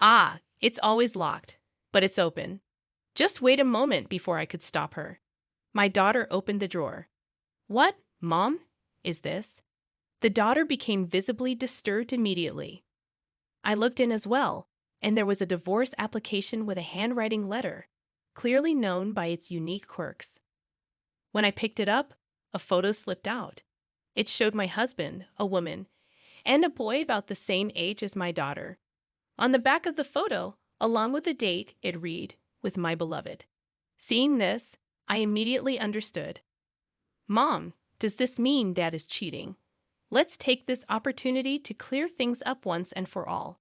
Ah, it's always locked, but it's open. Just wait a moment before I could stop her. My daughter opened the drawer. What, Mom, is this? The daughter became visibly disturbed immediately. I looked in as well, and there was a divorce application with a handwriting letter, clearly known by its unique quirks. When I picked it up, a photo slipped out. It showed my husband, a woman, and a boy about the same age as my daughter. On the back of the photo, along with the date, it read, "With my beloved." Seeing this, I immediately understood. Mom, does this mean Dad is cheating? Let's take this opportunity to clear things up once and for all.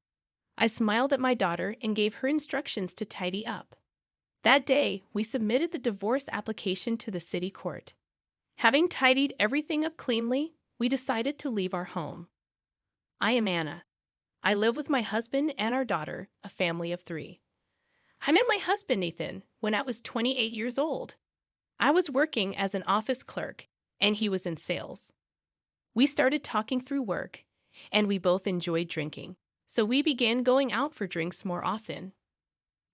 I smiled at my daughter and gave her instructions to tidy up. That day, we submitted the divorce application to the city court. Having tidied everything up cleanly, we decided to leave our home. I am Anna. I live with my husband and our daughter, a family of 3. I met my husband, Nathan, when I was 28 years old. I was working as an office clerk, and he was in sales. We started talking through work, and we both enjoyed drinking, so we began going out for drinks more often.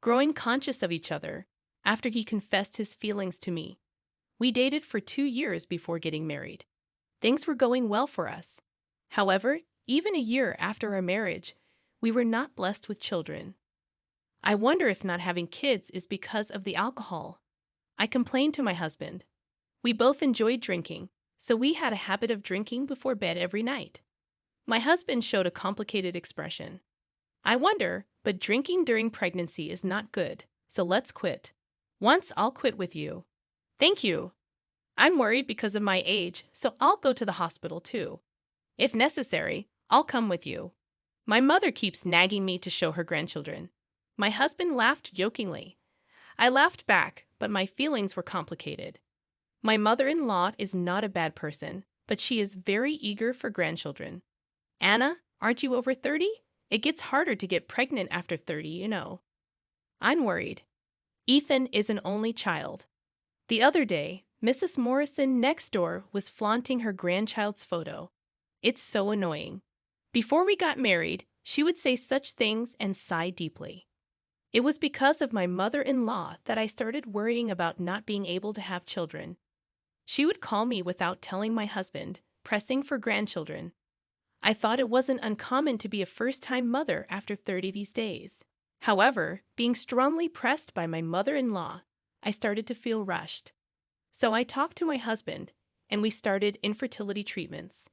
Growing conscious of each other, after he confessed his feelings to me, we dated for 2 years before getting married. Things were going well for us. However, even a year after our marriage, we were not blessed with children. I wonder if not having kids is because of the alcohol. I complained to my husband. We both enjoyed drinking, so we had a habit of drinking before bed every night. My husband showed a complicated expression. I wonder, but drinking during pregnancy is not good, so let's quit. Once I'll quit with you. Thank you. I'm worried because of my age, so I'll go to the hospital too. If necessary, I'll come with you. My mother keeps nagging me to show her grandchildren. My husband laughed jokingly. I laughed back, but my feelings were complicated. My mother-in-law is not a bad person, but she is very eager for grandchildren. Anna, aren't you over 30? It gets harder to get pregnant after 30, you know. I'm worried. Ethan is an only child. The other day, Mrs. Morrison next door was flaunting her grandchild's photo. It's so annoying. Before we got married, she would say such things and sigh deeply. It was because of my mother-in-law that I started worrying about not being able to have children. She would call me without telling my husband, pressing for grandchildren. I thought it wasn't uncommon to be a first-time mother after 30 these days. However, being strongly pressed by my mother-in-law, I started to feel rushed. So I talked to my husband, and we started infertility treatments.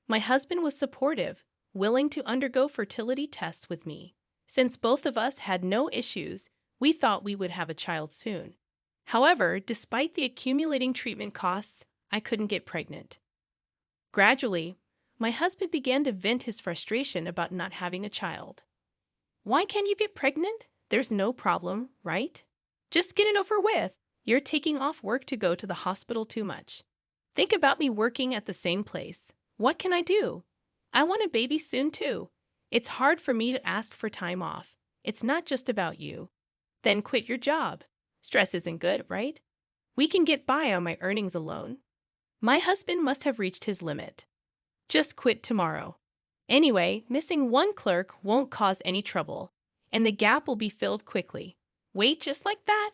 My husband was supportive, willing to undergo fertility tests with me. Since both of us had no issues, we thought we would have a child soon. However, despite the accumulating treatment costs, I couldn't get pregnant. Gradually, my husband began to vent his frustration about not having a child. Why can't you get pregnant? There's no problem, right? Just get it over with. You're taking off work to go to the hospital too much. Think about me working at the same place. What can I do? I want a baby soon too. It's hard for me to ask for time off. It's not just about you. Then quit your job. Stress isn't good, right? We can get by on my earnings alone. My husband must have reached his limit. Just quit tomorrow. Anyway, missing one clerk won't cause any trouble, and the gap will be filled quickly. Wait, just like that?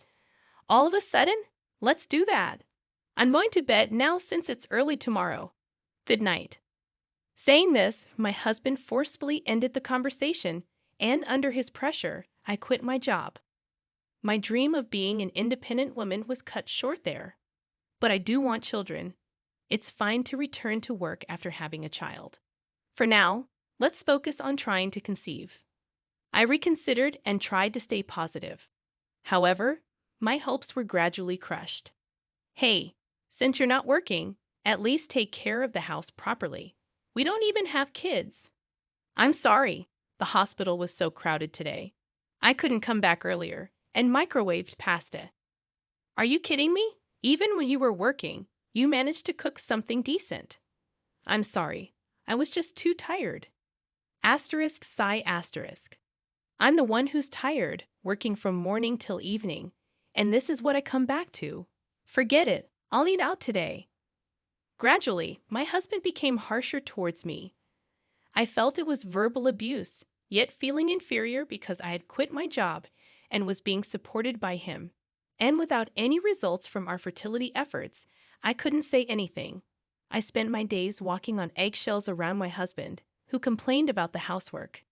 All of a sudden? Let's do that. I'm going to bed now since it's early tomorrow. Good night. Saying this, my husband forcefully ended the conversation, and under his pressure, I quit my job. My dream of being an independent woman was cut short there. But I do want children. It's fine to return to work after having a child. For now, let's focus on trying to conceive. I reconsidered and tried to stay positive. However, my hopes were gradually crushed. Hey, since you're not working, at least take care of the house properly. We don't even have kids. I'm sorry, the hospital was so crowded today. I couldn't come back earlier and microwaved pasta. Are you kidding me? Even when you were working, you managed to cook something decent. I'm sorry, I was just too tired. Asterisk sigh asterisk. I'm the one who's tired, working from morning till evening, and this is what I come back to. Forget it, I'll eat out today. Gradually, my husband became harsher towards me. I felt it was verbal abuse, yet feeling inferior because I had quit my job and was being supported by him. And without any results from our fertility efforts, I couldn't say anything. I spent my days walking on eggshells around my husband, who complained about the housework.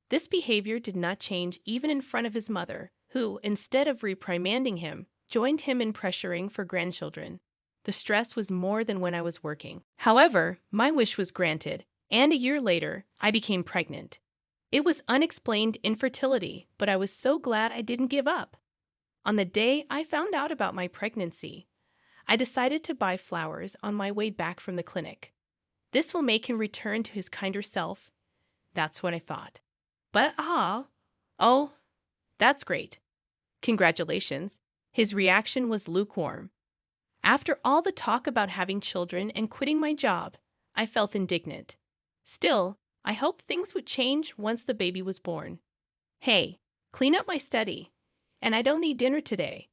This behavior did not change even in front of his mother, who, instead of reprimanding him, joined him in pressuring for grandchildren. The stress was more than when I was working. However, my wish was granted, and a year later, I became pregnant. It was unexplained infertility, but I was so glad I didn't give up. On the day I found out about my pregnancy, I decided to buy flowers on my way back from the clinic. This will make him return to his kinder self. That's what I thought. But oh, that's great. Congratulations. His reaction was lukewarm. After all the talk about having children and quitting my job, I felt indignant. Still, I hoped things would change once the baby was born. Hey, clean up my study. And I don't need dinner today.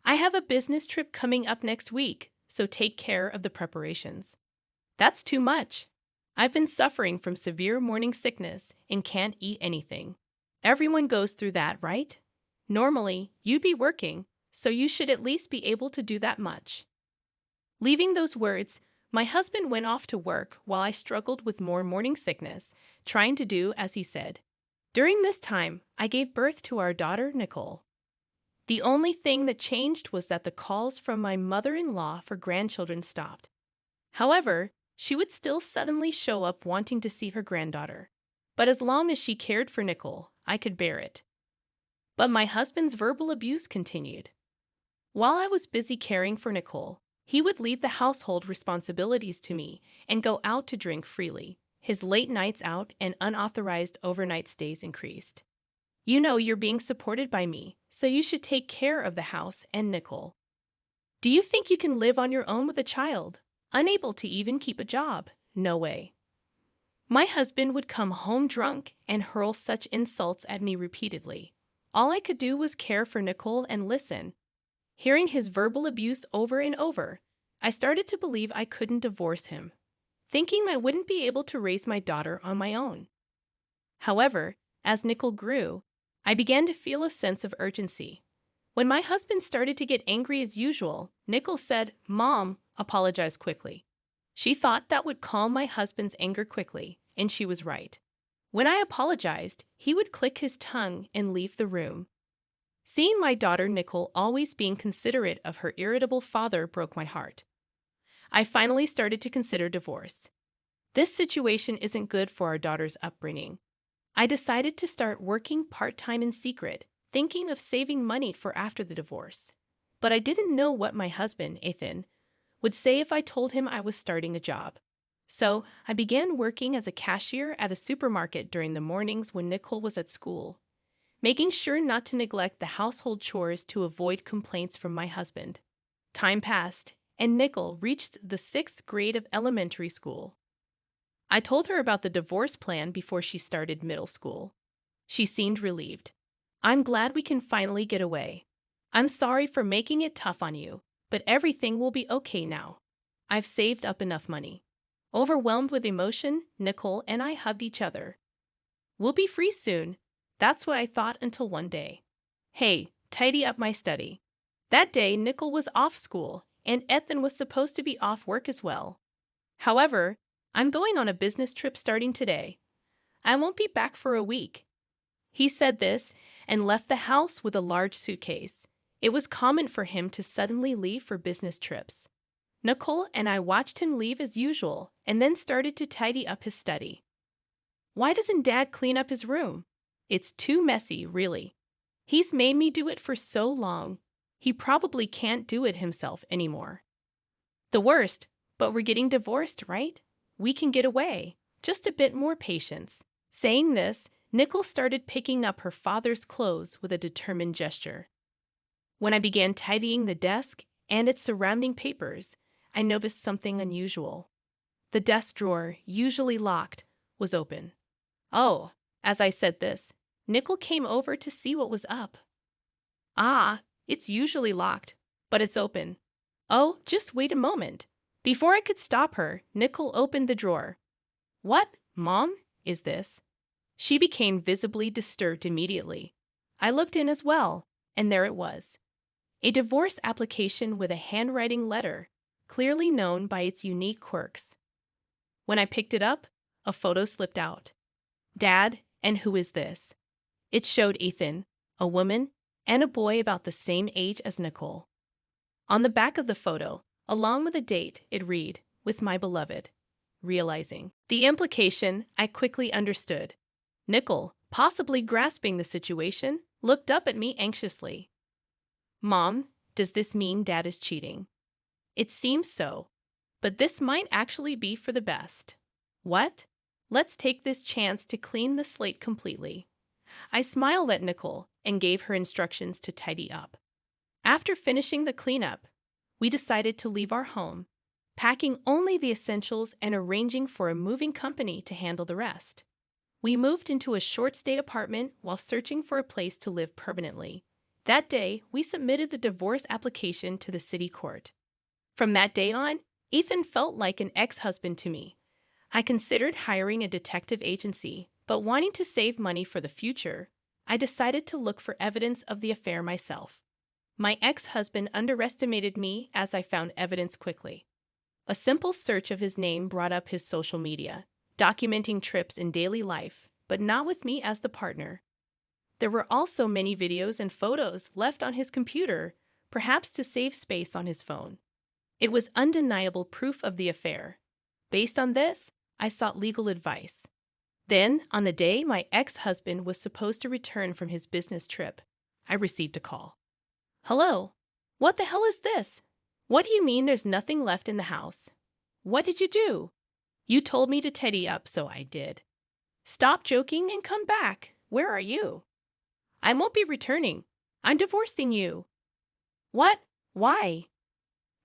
I have a business trip coming up next week, so take care of the preparations. That's too much. I've been suffering from severe morning sickness and can't eat anything. Everyone goes through that, right? Normally, you'd be working, so you should at least be able to do that much. Leaving those words, my husband went off to work while I struggled with more morning sickness, trying to do as he said. During this time, I gave birth to our daughter, Nicole. The only thing that changed was that the calls from my mother-in-law for grandchildren stopped. However, she would still suddenly show up wanting to see her granddaughter. But as long as she cared for Nicole, I could bear it. But my husband's verbal abuse continued. While I was busy caring for Nicole, he would leave the household responsibilities to me and go out to drink freely. His late nights out and unauthorized overnight stays increased. You know you're being supported by me, so you should take care of the house and Nicole. Do you think you can live on your own with a child? Unable to even keep a job? No way. My husband would come home drunk and hurl such insults at me repeatedly. All I could do was care for Nicole and listen. Hearing his verbal abuse over and over, I started to believe I couldn't divorce him, thinking I wouldn't be able to raise my daughter on my own. However, as Nicole grew, I began to feel a sense of urgency. When my husband started to get angry as usual, Nicole said, "Mom," apologized quickly. She thought that would calm my husband's anger quickly, and she was right. When I apologized, he would click his tongue and leave the room. Seeing my daughter Nicole always being considerate of her irritable father broke my heart. I finally started to consider divorce. This situation isn't good for our daughter's upbringing. I decided to start working part-time in secret, thinking of saving money for after the divorce. But I didn't know what my husband, Ethan, would say if I told him I was starting a job. So I began working as a cashier at a supermarket during the mornings when Nicole was at school, making sure not to neglect the household chores to avoid complaints from my husband. Time passed, and Nicole reached the 6th grade of elementary school. I told her about the divorce plan before she started middle school. She seemed relieved. "I'm glad we can finally get away. I'm sorry for making it tough on you, but everything will be okay now. I've saved up enough money." Overwhelmed with emotion, Nicole and I hugged each other. "We'll be free soon." That's what I thought until one day. "Hey, tidy up my study." That day, Nicole was off school, and Ethan was supposed to be off work as well. However, I'm going on a business trip starting today. I won't be back for a week. He said this and left the house with a large suitcase. It was common for him to suddenly leave for business trips. Nicole and I watched him leave as usual and then started to tidy up his study. Why doesn't Dad clean up his room? It's too messy, really. He's made me do it for so long. He probably can't do it himself anymore. The worst, but we're getting divorced, right? We can get away. Just a bit more patience. Saying this, Nicole started picking up her father's clothes with a determined gesture. When I began tidying the desk and its surrounding papers, I noticed something unusual. The desk drawer, usually locked, was open. Oh, as I said this, Nicole came over to see what was up. "Ah, it's usually locked, but it's open." "Oh, just wait a moment." Before I could stop her, Nicole opened the drawer. "What, Mom, is this?" She became visibly disturbed immediately. I looked in as well, and there it was. A divorce application with a handwriting letter, clearly known by its unique quirks. When I picked it up, a photo slipped out. Dad, and who is this? It showed Ethan, a woman, and a boy about the same age as Nicole. On the back of the photo, along with a date, it read, "With my beloved." Realizing the implication, I quickly understood. Nicole, possibly grasping the situation, looked up at me anxiously. "Mom, does this mean Dad is cheating?" "It seems so, but this might actually be for the best." "What?" "Let's take this chance to clean the slate completely." I smiled at Nicole and gave her instructions to tidy up. After finishing the cleanup, we decided to leave our home, packing only the essentials and arranging for a moving company to handle the rest. We moved into a short-stay apartment while searching for a place to live permanently. That day, we submitted the divorce application to the city court. From that day on, Ethan felt like an ex-husband to me. I considered hiring a detective agency, but wanting to save money for the future, I decided to look for evidence of the affair myself. My ex-husband underestimated me as I found evidence quickly. A simple search of his name brought up his social media, documenting trips in daily life, but not with me as the partner. There were also many videos and photos left on his computer, perhaps to save space on his phone. It was undeniable proof of the affair. Based on this, I sought legal advice. Then, on the day my ex-husband was supposed to return from his business trip, I received a call. "Hello? What the hell is this? What do you mean there's nothing left in the house? What did you do?" "You told me to tidy up, so I did." "Stop joking and come back. Where are you?" "I won't be returning. I'm divorcing you." "What? Why?"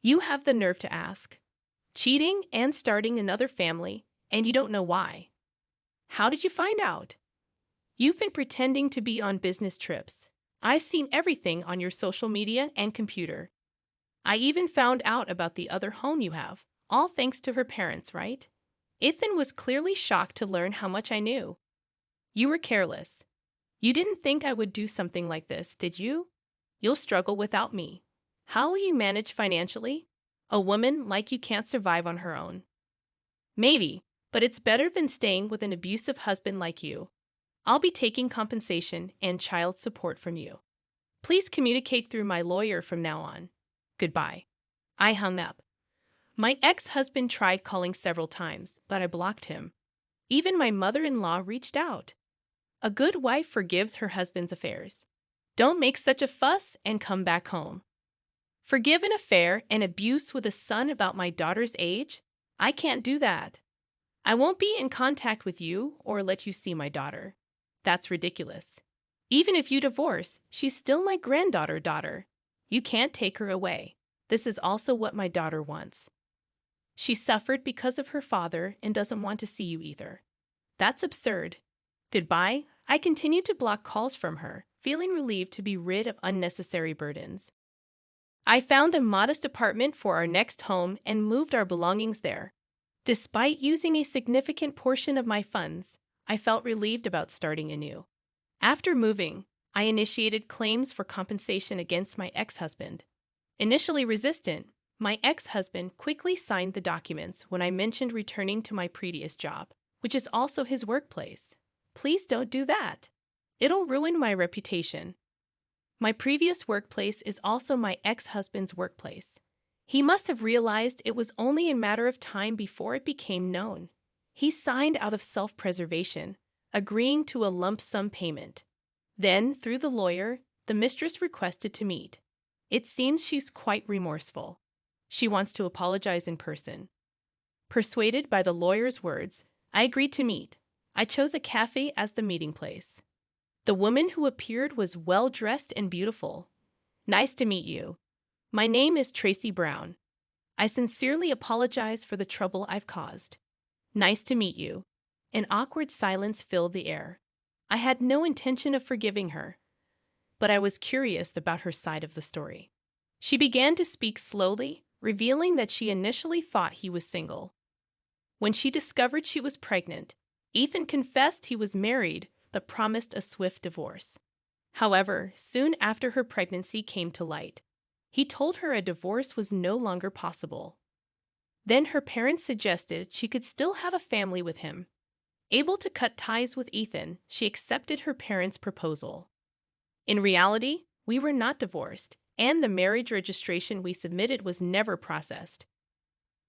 "You have the nerve to ask. Cheating and starting another family, and you don't know why." "How did you find out?" "You've been pretending to be on business trips. I've seen everything on your social media and computer. I even found out about the other home you have, all thanks to her parents, right?" Ethan was clearly shocked to learn how much I knew. "You were careless. You didn't think I would do something like this, did you? You'll struggle without me. How will you manage financially? A woman like you can't survive on her own." "Maybe, but it's better than staying with an abusive husband like you. I'll be taking compensation and child support from you. Please communicate through my lawyer from now on. Goodbye." I hung up. My ex-husband tried calling several times, but I blocked him. Even my mother-in-law reached out. A good wife forgives her husband's affairs. Don't make such a fuss and come back home. Forgive an affair and abuse with a son about my daughter's age? I can't do that. I won't be in contact with you or let you see my daughter. That's ridiculous. Even if you divorce, she's still my daughter. You can't take her away. This is also what my daughter wants. She suffered because of her father and doesn't want to see you either. That's absurd. Goodbye. I continued to block calls from her, feeling relieved to be rid of unnecessary burdens. I found a modest apartment for our next home and moved our belongings there. Despite using a significant portion of my funds, I felt relieved about starting anew. After moving, I initiated claims for compensation against my ex-husband. Initially resistant, my ex-husband quickly signed the documents when I mentioned returning to my previous job, which is also his workplace. Please don't do that. It'll ruin my reputation. My previous workplace is also my ex-husband's workplace. He must have realized it was only a matter of time before it became known. He signed out of self-preservation, agreeing to a lump sum payment. Then, through the lawyer, the mistress requested to meet. It seems she's quite remorseful. She wants to apologize in person. Persuaded by the lawyer's words, I agreed to meet. I chose a cafe as the meeting place. The woman who appeared was well-dressed and beautiful. "Nice to meet you. My name is Tracy Brown. I sincerely apologize for the trouble I've caused." "Nice to meet you." An awkward silence filled the air. I had no intention of forgiving her, but I was curious about her side of the story. She began to speak slowly, revealing that she initially thought he was single. When she discovered she was pregnant, Ethan confessed he was married but promised a swift divorce. However, soon after her pregnancy came to light, he told her a divorce was no longer possible. Then her parents suggested she could still have a family with him. Able to cut ties with Ethan, she accepted her parents' proposal. In reality, we were not divorced, and the marriage registration we submitted was never processed.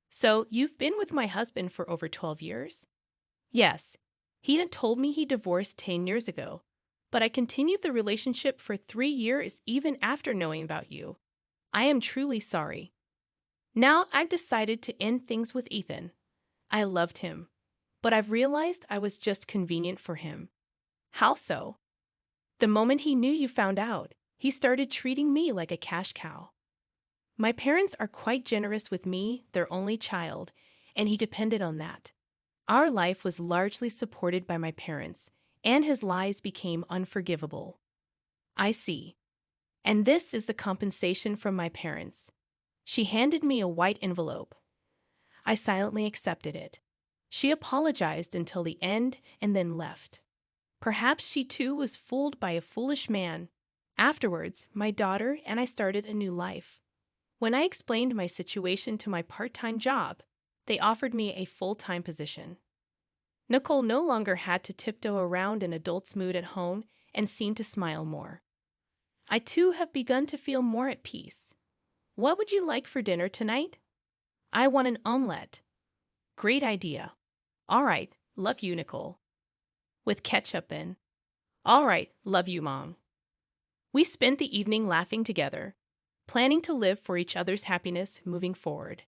So, you've been with my husband for over 12 years? Yes. He had told me he divorced 10 years ago, but I continued the relationship for 3 years even after knowing about you. I am truly sorry. Now I've decided to end things with Ethan. I loved him, but I've realized I was just convenient for him. How so? The moment he knew you found out, he started treating me like a cash cow. My parents are quite generous with me, their only child, and he depended on that. Our life was largely supported by my parents, and his lies became unforgivable. I see. And this is the compensation from my parents. She handed me a white envelope. I silently accepted it. She apologized until the end and then left. Perhaps she too was fooled by a foolish man. Afterwards, my daughter and I started a new life. When I explained my situation to my part-time job, they offered me a full-time position. Nicole no longer had to tiptoe around an adult's mood at home and seemed to smile more. I too have begun to feel more at peace. What would you like for dinner tonight? I want an omelette. Great idea. All right, love you, Nicole. With ketchup then. All right, love you, Mom. We spent the evening laughing together, planning to live for each other's happiness moving forward.